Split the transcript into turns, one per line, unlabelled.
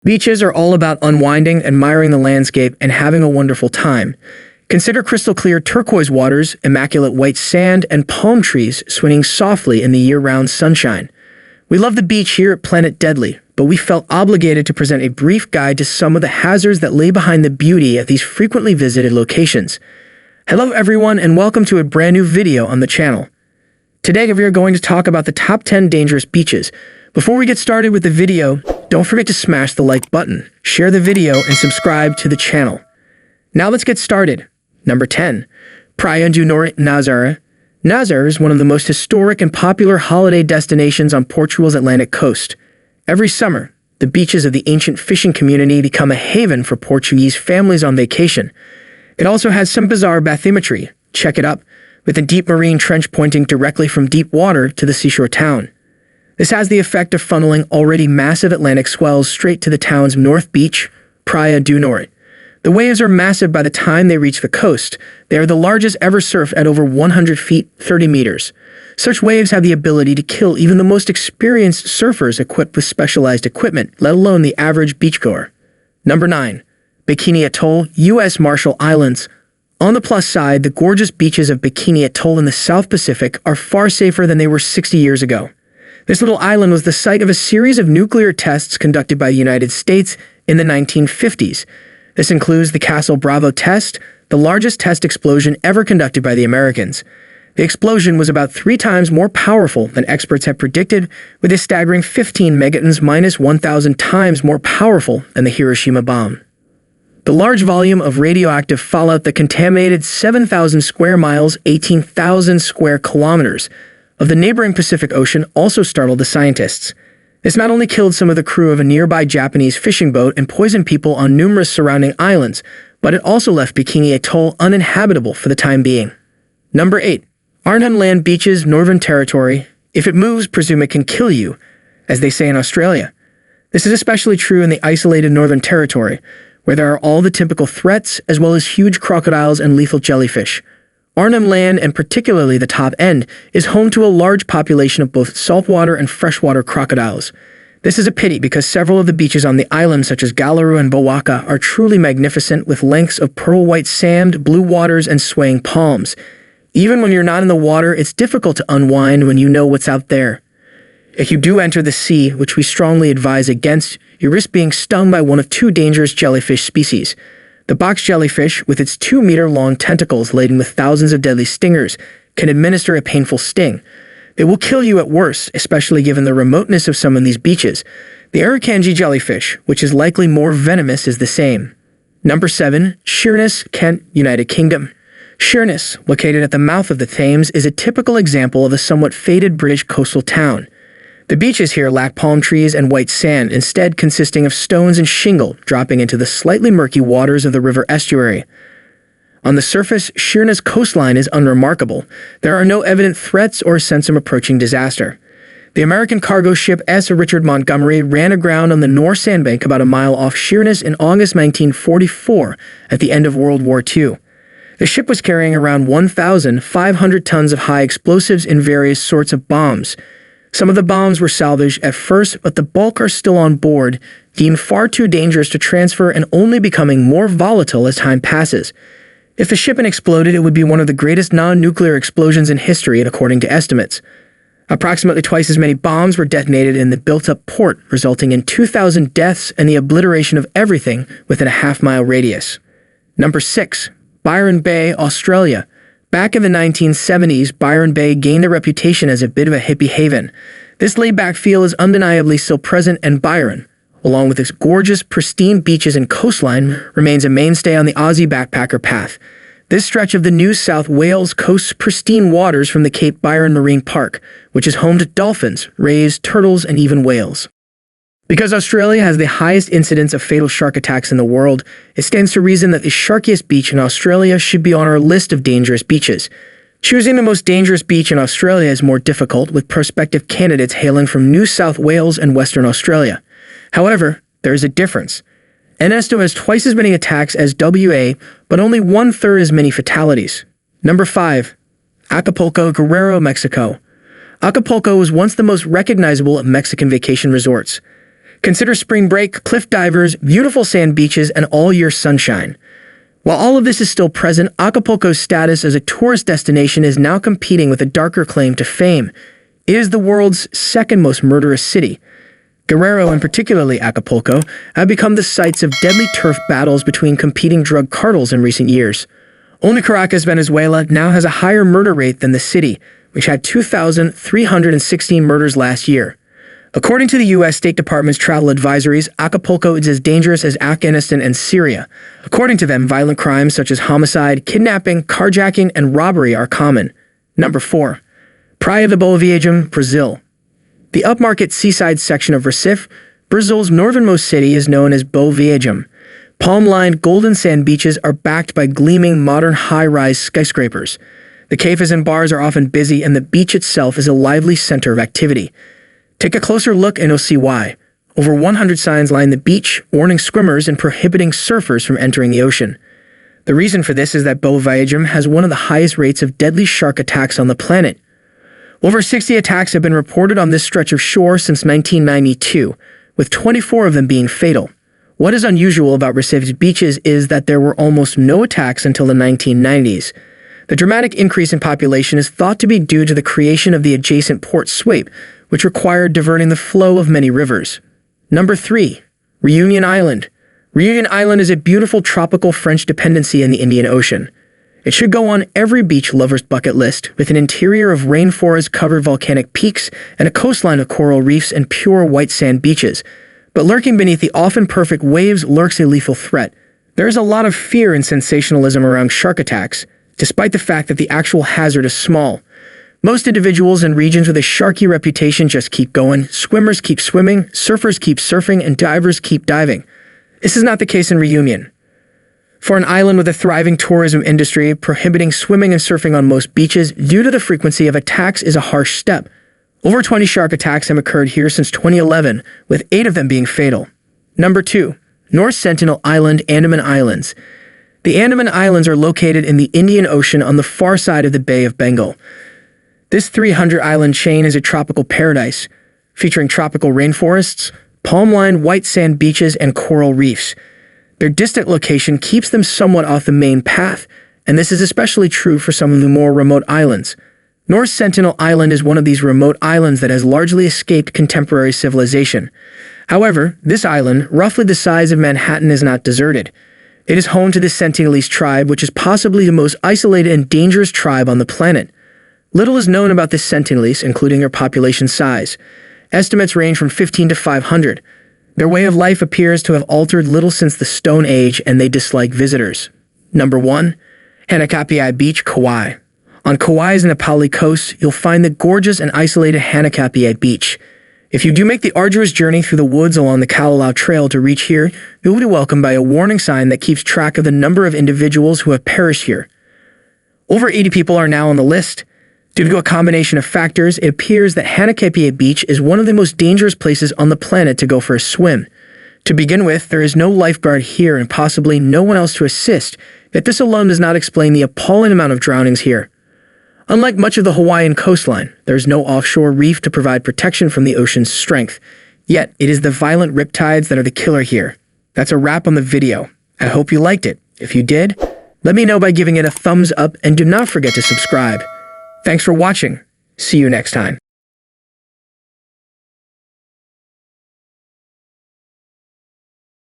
Beaches are all about unwinding, admiring the landscape, and having a wonderful time. Consider crystal clear turquoise waters, immaculate white sand, and palm trees swinging softly in the year-round sunshine. We love the beach here at Planet Deadly, but we felt obligated to present a brief guide to some of the hazards that lay behind the beauty at these frequently visited locations. Hello everyone, and welcome to a brand new video on the channel. Today we are going to talk about the top 10 dangerous beaches. Before we get started with the video, don't forget to smash the like button, share the video, and subscribe to the channel. Now let's get started. Number 10. Praia do Norte, Nazare. Nazare is one of the most historic and popular holiday destinations on Portugal's Atlantic coast. Every summer, the beaches of the ancient fishing community become a haven for Portuguese families on vacation. It also has some bizarre bathymetry, check it up, with a deep marine trench pointing directly from deep water to the seashore town. This has the effect of funneling already massive Atlantic swells straight to the town's north beach, Praia do Norte. The waves are massive by the time they reach the coast. They are the largest ever surfed at over 100 feet, 30 meters. Such waves have the ability to kill even the most experienced surfers equipped with specialized equipment, let alone the average beachgoer. Number 9. Bikini Atoll, U.S. Marshall Islands. On the plus side, the gorgeous beaches of Bikini Atoll in the South Pacific are far safer than they were 60 years ago. This little island was the site of a series of nuclear tests conducted by the United States in the 1950s. This includes the Castle Bravo test, the largest test explosion ever conducted by the Americans. The explosion was about 3 times more powerful than experts had predicted, with a staggering 15 megatons minus 1,000 times more powerful than the Hiroshima bomb. The large volume of radioactive fallout that contaminated 7,000 square miles, 18,000 square kilometers, of the neighboring Pacific Ocean also startled the scientists. This not only killed some of the crew of a nearby Japanese fishing boat and poisoned people on numerous surrounding islands, but it also left Bikini Atoll uninhabitable for the time being. Number 8. Arnhem Land Beaches, Northern Territory. If it moves, presume it can kill you, as they say in Australia. This is especially true in the isolated Northern Territory, where there are all the typical threats as well as huge crocodiles and lethal jellyfish. Arnhem Land, and particularly the top end, is home to a large population of both saltwater and freshwater crocodiles. This is a pity because several of the beaches on the island, such as Galleru and Bowaka, are truly magnificent with lengths of pearl white sand, blue waters, and swaying palms. Even when you're not in the water, it's difficult to unwind when you know what's out there. If you do enter the sea, which we strongly advise against, you risk being stung by one of 2 dangerous jellyfish species. The box jellyfish, with its 2-meter-long tentacles laden with thousands of deadly stingers, can administer a painful sting. They will kill you at worst, especially given the remoteness of some of these beaches. The Araucanian jellyfish, which is likely more venomous, is the same. Number 7. Sheerness, Kent, United Kingdom. Sheerness, located at the mouth of the Thames, is a typical example of a somewhat faded British coastal town. The beaches here lack palm trees and white sand, instead consisting of stones and shingle dropping into the slightly murky waters of the river estuary. On the surface, Sheerness coastline is unremarkable. There are no evident threats or a sense of approaching disaster. The American cargo ship S. Richard Montgomery ran aground on the North Sandbank about a mile off Sheerness in August 1944 at the end of World War II. The ship was carrying around 1,500 tons of high explosives and various sorts of bombs. Some of the bombs were salvaged at first, but the bulk are still on board, deemed far too dangerous to transfer and only becoming more volatile as time passes. If the ship had exploded, it would be one of the greatest non-nuclear explosions in history, according to estimates. Approximately twice as many bombs were detonated in the built-up port, resulting in 2,000 deaths and the obliteration of everything within a half-mile radius. Number 6. Byron Bay, Australia. Back in the 1970s, Byron Bay gained a reputation as a bit of a hippie haven. This laid-back feel is undeniably still present, and Byron, along with its gorgeous, pristine beaches and coastline, remains a mainstay on the Aussie backpacker path. This stretch of the New South Wales coasts pristine waters from the Cape Byron Marine Park, which is home to dolphins, rays, turtles, and even whales. Because Australia has the highest incidence of fatal shark attacks in the world, it stands to reason that the sharkiest beach in Australia should be on our list of dangerous beaches. Choosing the most dangerous beach in Australia is more difficult, with prospective candidates hailing from New South Wales and Western Australia. However, there is a difference. Ernesto has twice as many attacks as WA, but only 1/3 as many fatalities. Number 5. Acapulco, Guerrero, Mexico. Acapulco was once the most recognizable of Mexican vacation resorts. Consider spring break, cliff divers, beautiful sand beaches, and all-year sunshine. While all of this is still present, Acapulco's status as a tourist destination is now competing with a darker claim to fame. It is the world's second most murderous city. Guerrero, and particularly Acapulco, have become the sites of deadly turf battles between competing drug cartels in recent years. Only Caracas, Venezuela, now has a higher murder rate than the city, which had 2,316 murders last year. According to the U.S. State Department's travel advisories, Acapulco is as dangerous as Afghanistan and Syria. According to them, violent crimes such as homicide, kidnapping, carjacking, and robbery are common. Number 4. Praia de Boa Viagem, Brazil. The upmarket seaside section of Recife, Brazil's northernmost city, is known as Boa Viagem. Palm-lined golden sand beaches are backed by gleaming modern high-rise skyscrapers. The cafes and bars are often busy, and the beach itself is a lively center of activity. Take a closer look and you'll see why. Over 100 signs line the beach, warning swimmers and prohibiting surfers from entering the ocean. The reason for this is that Boa Viagem has one of the highest rates of deadly shark attacks on the planet. Over 60 attacks have been reported on this stretch of shore since 1992, with 24 of them being fatal. What is unusual about Recife's beaches is that there were almost no attacks until the 1990s. The dramatic increase in population is thought to be due to the creation of the adjacent Port Swape, which required diverting the flow of many rivers. Number 3. Reunion Island. Reunion Island is a beautiful tropical French dependency in the Indian Ocean. It should go on every beach lover's bucket list, with an interior of rainforest-covered volcanic peaks and a coastline of coral reefs and pure white sand beaches. But lurking beneath the often perfect waves lurks a lethal threat. There is a lot of fear and sensationalism around shark attacks, despite the fact that the actual hazard is small. Most individuals in regions with a sharky reputation just keep going, swimmers keep swimming, surfers keep surfing, and divers keep diving. This is not the case in Reunion. For an island with a thriving tourism industry, prohibiting swimming and surfing on most beaches due to the frequency of attacks is a harsh step. Over 20 shark attacks have occurred here since 2011, with 8 of them being fatal. Number 2. North Sentinel Island, Andaman Islands. The Andaman Islands are located in the Indian Ocean on the far side of the Bay of Bengal. This 300-island chain is a tropical paradise, featuring tropical rainforests, palm-lined white sand beaches, and coral reefs. Their distant location keeps them somewhat off the main path, and this is especially true for some of the more remote islands. North Sentinel Island is one of these remote islands that has largely escaped contemporary civilization. However, this island, roughly the size of Manhattan, is not deserted. It is home to the Sentinelese tribe, which is possibly the most isolated and dangerous tribe on the planet. Little is known about the Sentinelese, including their population size. Estimates range from 15 to 500. Their way of life appears to have altered little since the Stone Age, and they dislike visitors. Number 1. Hanakapiai Beach, Kauai. On Kauai's Na Pali coast, you'll find the gorgeous and isolated Hanakapiai Beach. If you do make the arduous journey through the woods along the Kalalau Trail to reach here, you'll be welcomed by a warning sign that keeps track of the number of individuals who have perished here. Over 80 people are now on the list. Due to a combination of factors, it appears that Hanakapiai Beach is one of the most dangerous places on the planet to go for a swim. To begin with, there is no lifeguard here and possibly no one else to assist, yet this alone does not explain the appalling amount of drownings here. Unlike much of the Hawaiian coastline, there is no offshore reef to provide protection from the ocean's strength. Yet, it is the violent riptides that are the killer here. That's a wrap on the video. I hope you liked it. If you did, let me know by giving it a thumbs up and do not forget to subscribe. Thanks for watching. See you next time.